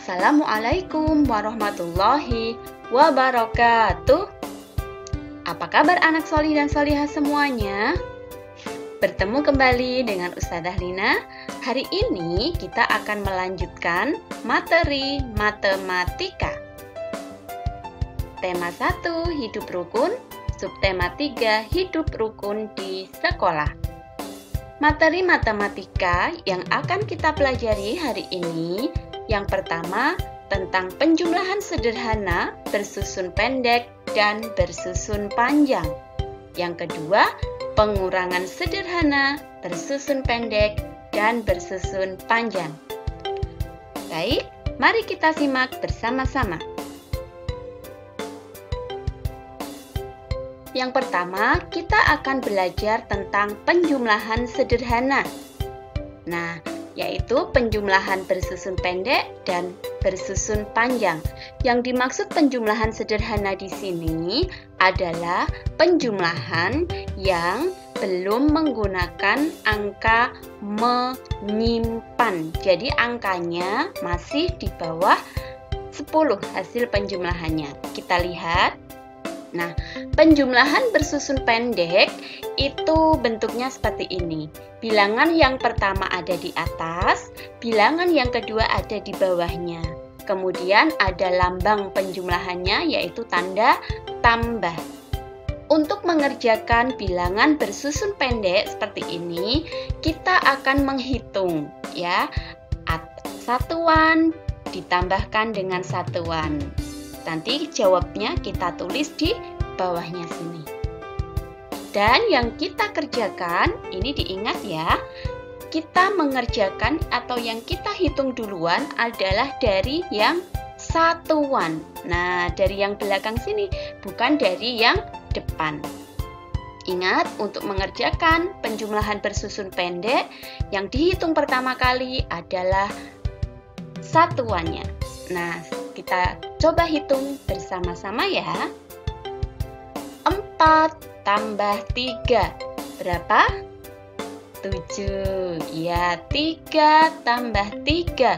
Assalamualaikum warahmatullahi wabarakatuh. Apa kabar anak solih dan solihah semuanya? Bertemu kembali dengan Ustazah Lina. Hari ini kita akan melanjutkan materi matematika. Tema 1, hidup rukun. Subtema 3, hidup rukun di sekolah. Materi matematika yang akan kita pelajari hari ini, yang pertama tentang penjumlahan sederhana, bersusun pendek, dan bersusun panjang. Yang kedua, pengurangan sederhana, bersusun pendek, dan bersusun panjang. Baik, mari kita simak bersama-sama. Yang pertama, kita akan belajar tentang penjumlahan sederhana. Nah, yaitu penjumlahan bersusun pendek dan bersusun panjang. Yang dimaksud penjumlahan sederhana di sini adalah penjumlahan yang belum menggunakan angka menyimpan. Jadi angkanya masih di bawah 10 hasil penjumlahannya. Kita lihat. Nah, penjumlahan bersusun pendek itu bentuknya seperti ini. Bilangan yang pertama ada di atas, bilangan yang kedua ada di bawahnya. Kemudian ada lambang penjumlahannya yaitu tanda tambah. Untuk mengerjakan bilangan bersusun pendek seperti ini, kita akan menghitung ya. Satuan ditambahkan dengan satuan. Nanti jawabnya kita tulis di bawahnya sini. Dan yang kita kerjakan, ini diingat ya, kita mengerjakan atau yang kita hitung duluan adalah dari yang satuan. Nah, dari yang belakang sini, bukan dari yang depan. Ingat, untuk mengerjakan penjumlahan bersusun pendek, yang dihitung pertama kali adalah satuannya. Nah, kita coba hitung bersama-sama ya. 4 tambah 3 berapa? 7. Ya, 3 tambah 3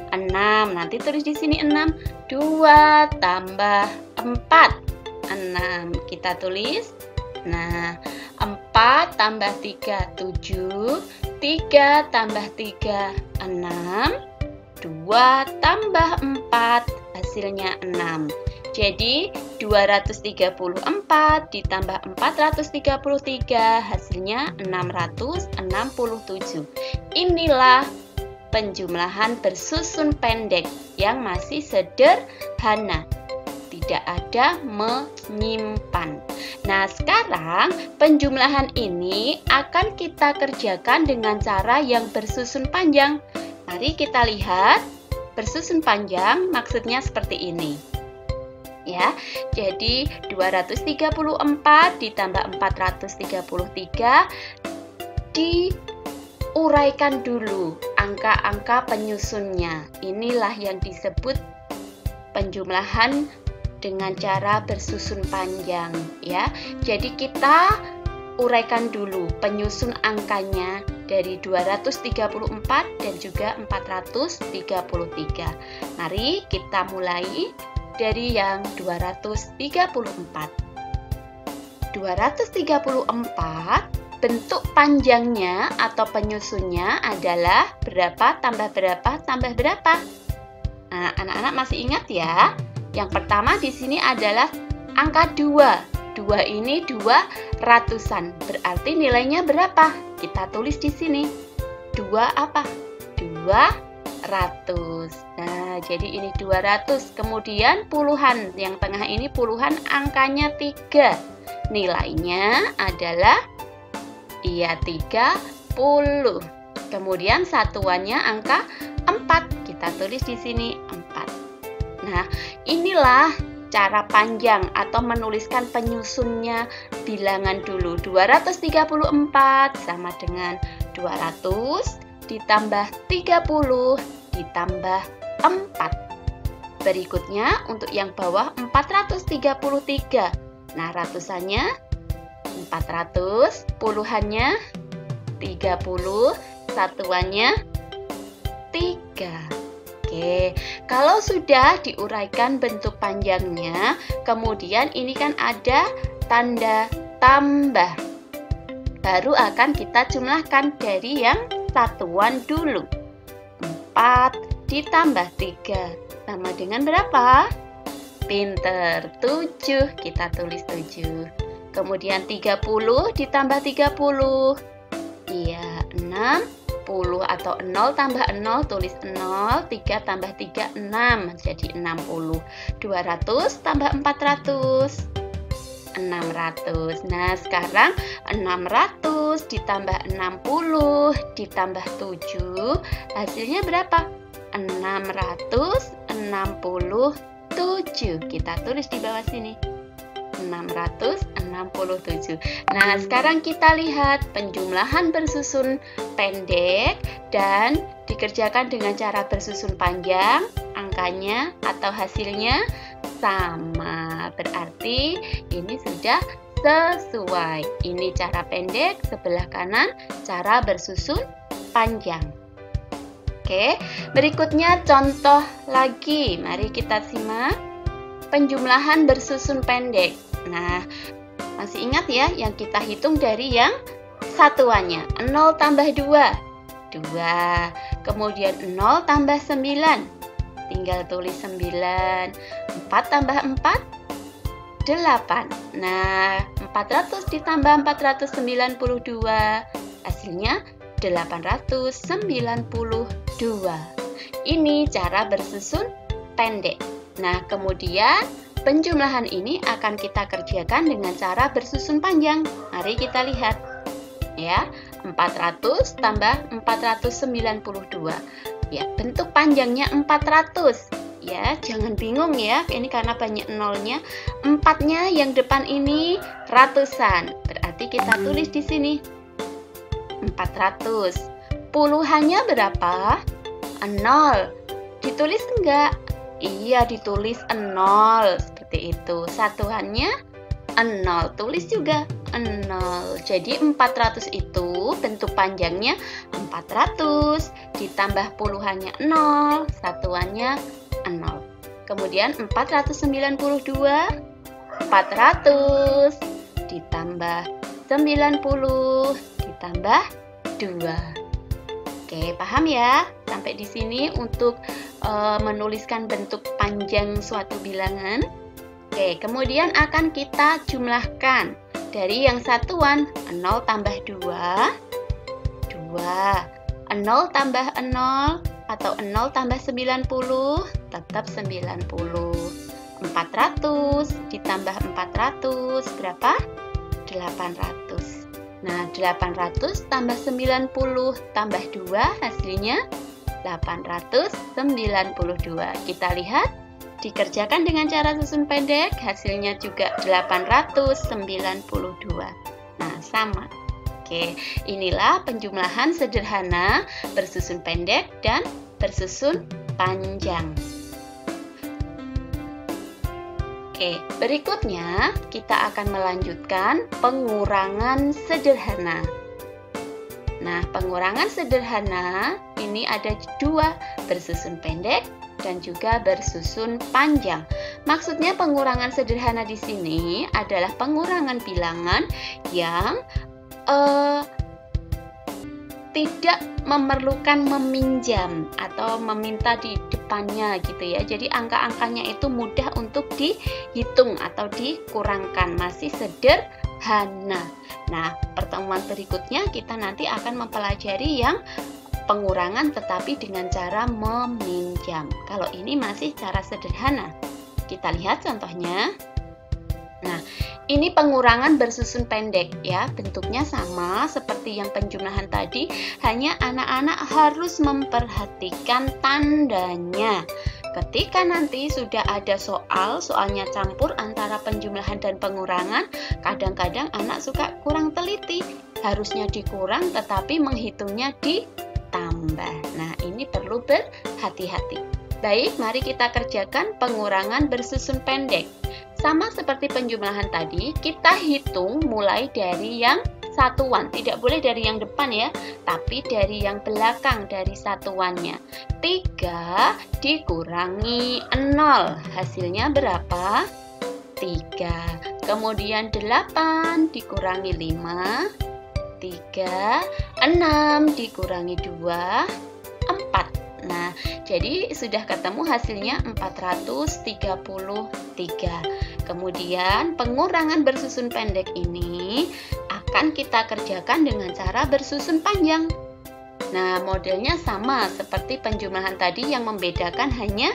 6. Nanti tulis di sini 6. 2 tambah 4 6. Kita tulis. Nah, 4 tambah 3 7. 3 tambah 3 6. 2 tambah 4 hasilnya 6. Jadi 234 ditambah 433 hasilnya 667. Inilah penjumlahan bersusun pendek yang masih sederhana. Tidak ada menyimpan. Nah, sekarang penjumlahan ini akan kita kerjakan dengan cara yang bersusun panjang. Mari kita lihat. Bersusun panjang maksudnya seperti ini. Ya, jadi 234 ditambah 433 diuraikan dulu angka-angka penyusunnya. Inilah yang disebut penjumlahan dengan cara bersusun panjang ya. Jadi kita uraikan dulu penyusun angkanya dari 234 dan juga 433. Mari kita mulai dari yang 234. 234 bentuk panjangnya atau penyusunnya adalah berapa tambah berapa tambah berapa. Nah, anak-anak masih ingat ya? Yang pertama di sini adalah angka 2. 2 ini 2 ratusan. Berarti nilainya berapa? Kita tulis di sini. 2 apa? 200. Nah, jadi ini 200. Kemudian puluhan. Yang tengah ini puluhan, angkanya 3. Nilainya adalah 30. Kemudian satuannya angka 4. Kita tulis di sini 4. Nah, inilah cara panjang atau menuliskan penyusunnya bilangan dulu. 234 sama dengan 200 ditambah 30 ditambah 4. Berikutnya untuk yang bawah 433. Nah, ratusannya 400, puluhannya 30, satuannya 3. Oke, kalau sudah diuraikan bentuk panjangnya, kemudian ini kan ada tanda tambah. Baru akan kita jumlahkan dari yang satuan dulu. 4 ditambah 3 sama dengan berapa? Pinter, 7. Kita tulis 7. Kemudian 30 ditambah 30. Iya, 60 atau 0 tambah 0, tulis 0. 3 tambah 3, 6. Jadi 60. 200 tambah 400. 600. Nah, sekarang 600 ditambah 60 ditambah 7, hasilnya berapa? 667. Kita tulis di bawah sini. 667. Nah, sekarang kita lihat penjumlahan bersusun pendek dan dikerjakan dengan cara bersusun panjang. Angkanya atau hasilnya sama, berarti ini sudah sesuai. Ini cara pendek, sebelah kanan cara bersusun panjang. Oke, berikutnya contoh lagi. Mari kita simak penjumlahan bersusun pendek. Nah, masih ingat ya yang kita hitung dari yang satuannya. 0 tambah 2, 2. Kemudian 0 tambah 9. Tinggal tulis 9. 4 tambah 4, 8. Nah, 400 ditambah 492, hasilnya 892. Ini cara bersusun pendek. Nah, kemudian penjumlahan ini akan kita kerjakan dengan cara bersusun panjang. Mari kita lihat. Ya, 400 tambah 492. Ya, bentuk panjangnya 400. Ya, jangan bingung ya, ini karena banyak nolnya. 4-nya yang depan ini ratusan. Berarti kita tulis di sini 400. Puluhannya berapa? 0. Ditulis enggak? Iya, ditulis 0. Seperti itu. Satuannya 0. Tulis juga 0. Jadi 400 itu bentuk panjangnya 400 ditambah puluhannya 0, satuannya 0. Kemudian 492, 400 ditambah 90 ditambah 2. Oke, paham ya? Sampai di sini untuk menuliskan bentuk panjang suatu bilangan. Oke, kemudian akan kita jumlahkan. Dari yang satuan 0 tambah 2, 2. 0 tambah 0 atau 0 tambah 90, tetap 90. 400 ditambah 400 berapa? 800. Nah, 800 tambah 90 tambah 2 hasilnya 892. Kita lihat, dikerjakan dengan cara susun pendek, hasilnya juga 892. Nah, sama. Oke, inilah penjumlahan sederhana bersusun pendek dan bersusun panjang. Oke, berikutnya kita akan melanjutkan pengurangan sederhana. Nah, pengurangan sederhana ini ada 2, bersusun pendek dan juga bersusun panjang. Maksudnya pengurangan sederhana di sini adalah pengurangan bilangan yang tidak memerlukan meminjam atau meminta di depannya gitu ya. Jadi angka-angkanya itu mudah untuk dihitung atau dikurangkan, masih sederhana. Nah, pertemuan berikutnya kita nanti akan mempelajari yang pengurangan tetapi dengan cara meminjam. Kalau ini masih cara sederhana. Kita lihat contohnya. Nah, ini pengurangan bersusun pendek ya, bentuknya sama seperti yang penjumlahan tadi, hanya anak-anak harus memperhatikan tandanya. Ketika nanti sudah ada soalnya campur antara penjumlahan dan pengurangan, kadang-kadang anak suka kurang teliti, harusnya dikurang tetapi menghitungnya ditambah. Nah, ini perlu berhati-hati. Baik, mari kita kerjakan pengurangan bersusun pendek. Sama seperti penjumlahan tadi, kita hitung mulai dari yang satuan, tidak boleh dari yang depan ya, tapi dari yang belakang, dari satuannya. 3 dikurangi 0, hasilnya berapa? 3. Kemudian 8 dikurangi 5, 3. 6 dikurangi 2, 4. Nah, jadi sudah ketemu hasilnya 433. Kemudian pengurangan bersusun pendek ini akan kita kerjakan dengan cara bersusun panjang. Nah, modelnya sama seperti penjumlahan tadi, yang membedakan hanya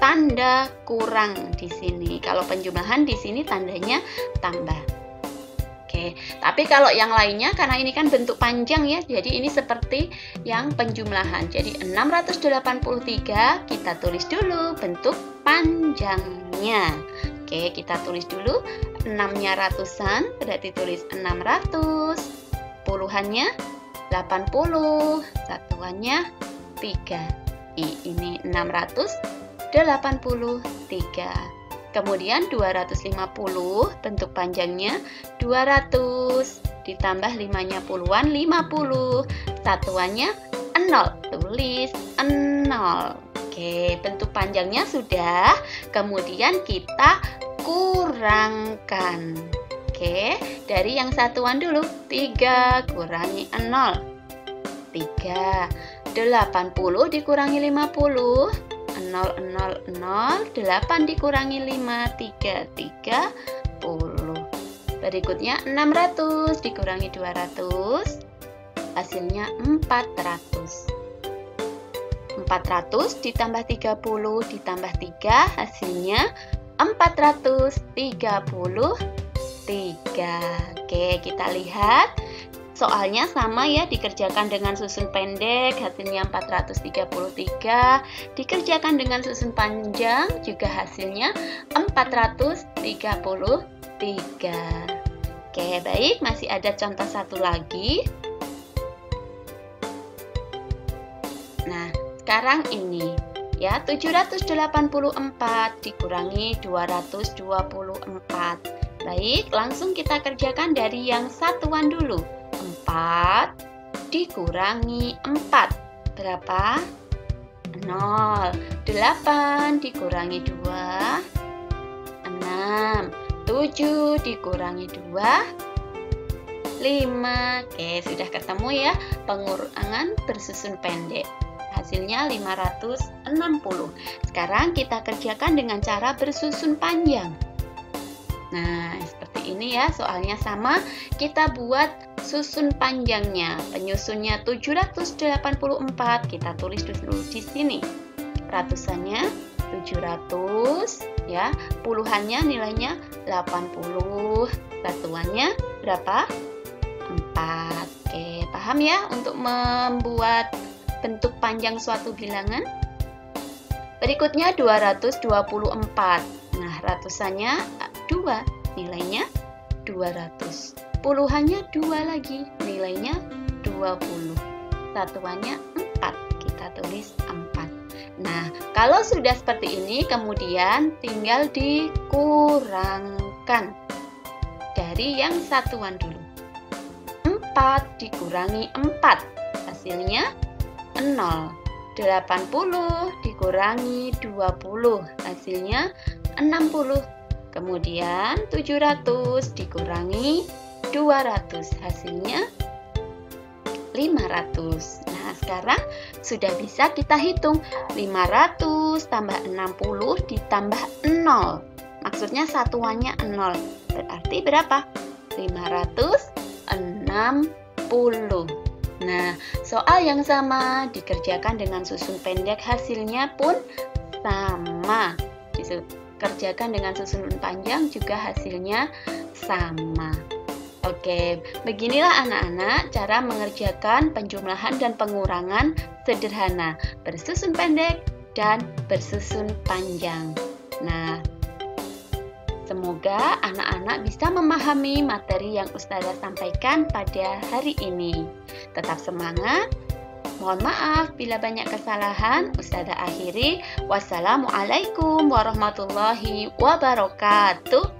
tanda kurang di sini. Kalau penjumlahan di sini tandanya tambah. Oke, tapi kalau yang lainnya, karena ini kan bentuk panjang ya, jadi ini seperti yang penjumlahan. Jadi 683 kita tulis dulu bentuk panjangnya. Oke, kita tulis dulu 6-nya ratusan, berarti tulis 600. Puluhannya 80, satuannya 3. Ini 683. Kemudian 250, bentuk panjangnya 200, ditambah 5-nya puluhan, 50, satuannya 0, tulis 0. Oke, bentuk panjangnya sudah, kemudian kita kurangkan. Oke, dari yang satuan dulu, 3 kurangi 0, 3, 80 dikurangi 50, 0, 0, 0, 8 dikurangi 5, 3, 30. Berikutnya 600 dikurangi 200, hasilnya 400. 400 ditambah 30 ditambah 3, hasilnya 433. Oke, kita lihat. Soalnya sama ya, dikerjakan dengan susun pendek, hasilnya 433. Dikerjakan dengan susun panjang, juga hasilnya 433. Oke, baik, masih ada contoh satu lagi. Nah, sekarang ini ya, 784 dikurangi 224. Baik, langsung kita kerjakan dari yang satuan dulu. 4 dikurangi 4, berapa? 0. 8 dikurangi 2, 6. 7 dikurangi 2, 5. Oke, sudah ketemu ya pengurangan bersusun pendek. Hasilnya 560. Sekarang kita kerjakan dengan cara bersusun panjang. Nah, seperti ini ya, soalnya sama. Kita buat susun panjangnya. Penyusunnya 784, kita tulis dulu di sini. Ratusannya 700 ya, puluhannya nilainya 80, satuannya berapa? 4. Oke, paham ya untuk membuat bentuk panjang suatu bilangan? Berikutnya 224. Nah, ratusannya 2, nilainya 200. Puluhannya 2 lagi, nilainya 20. Satuannya 4, kita tulis 4. Nah, kalau sudah seperti ini, kemudian tinggal dikurangkan dari yang satuan dulu. 4 dikurangi 4, hasilnya 0. 80 dikurangi 20, hasilnya 60. Kemudian 700 dikurangi 200, hasilnya 500. Nah, sekarang sudah bisa kita hitung. 500 tambah 60 ditambah 0. Maksudnya satuannya 0. Berarti berapa? 560. Nah, soal yang sama dikerjakan dengan susun pendek, hasilnya pun sama. Dikerjakan dengan susun panjang juga hasilnya sama. Oke, beginilah anak-anak cara mengerjakan penjumlahan dan pengurangan sederhana, bersusun pendek dan bersusun panjang. Nah, semoga anak-anak bisa memahami materi yang Ustazah sampaikan pada hari ini. Tetap semangat. Mohon maaf bila banyak kesalahan. Ustazah akhiri. Wassalamualaikum warahmatullahi wabarakatuh.